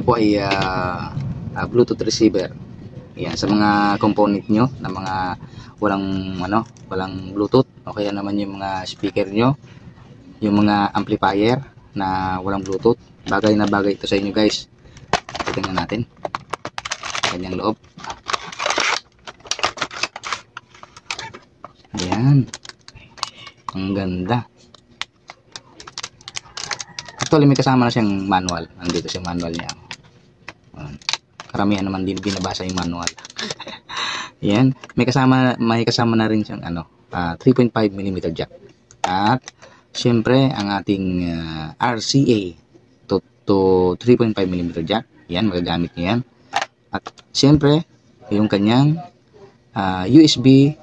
po ay Bluetooth receiver. Yan, sa mga component nyo na mga walang Bluetooth, o kaya naman yung mga speaker nyo, yung mga amplifier na walang Bluetooth, bagay na bagay ito sa inyo guys. Tingnan natin kanyang loob. Ayan, ang ganda. Actually may kasama na siyang manual. Andito si manual niya. Karamihan naman din binabasa yung manual. Yan, may kasama na rin siyang 3.5mm jack. At syempre ang ating RCA to 3.5mm jack. Yan, magagamit niyo yan. At syempre yung kanyang USB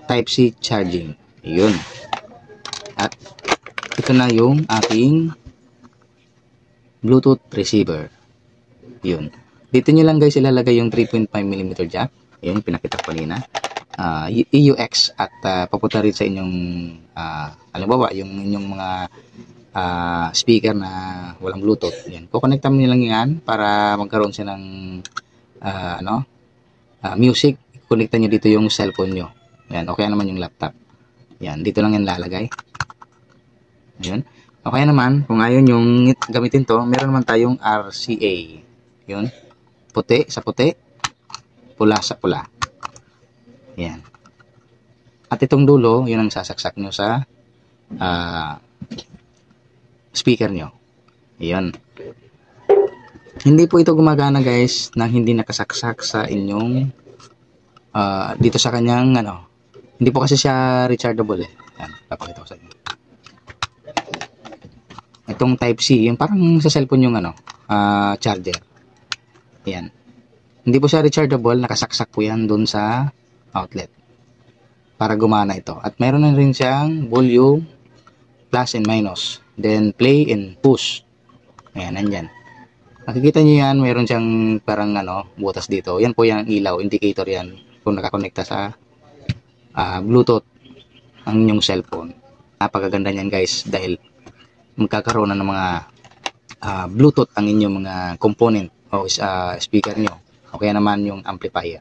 Type-C charging. Yun. At ito na yung ating Bluetooth receiver. Yun. Dito nyo lang guys ilalagay yung 3.5mm jack. Yun, pinakita ko kanina. EUX at papunta rin sa inyong halimbawa yung inyong mga speaker na walang Bluetooth. Yan. Kukonektan nyo lang yan para magkaroon siya ng music. Konektan nyo dito yung cellphone nyo. Yan, okay naman yung laptop. Yan, dito lang yan lalagay. Yan. Okay naman, kung ayaw yung gamitin to, meron naman tayong RCA. Yun. Puti sa puti, pula sa pula. Yan. At itong dulo, yun ang sasaksak nyo sa speaker nyo. Yan. Hindi po ito gumagana guys na hindi nakasaksak sa inyong dito sa kanyang hindi po kasi siya rechargeable eh. Yan, papakita ko sa inyo. Itong Type-C, yung parang sa cellphone yung charger. Yan. Hindi po siya rechargeable, nakasaksak po yan dun sa outlet para gumana ito. At meron na rin siyang volume plus and minus. Then play and push. Ayan, nandyan. Nakikita nyo yan, meron siyang parang butas dito. Yan po yung ilaw, indicator yan kung nakakonekta sa Bluetooth ang inyong cellphone. Napakaganda niyan guys dahil magkakaroon na ng mga Bluetooth ang inyong mga component o speaker nyo o kaya naman yung amplifier.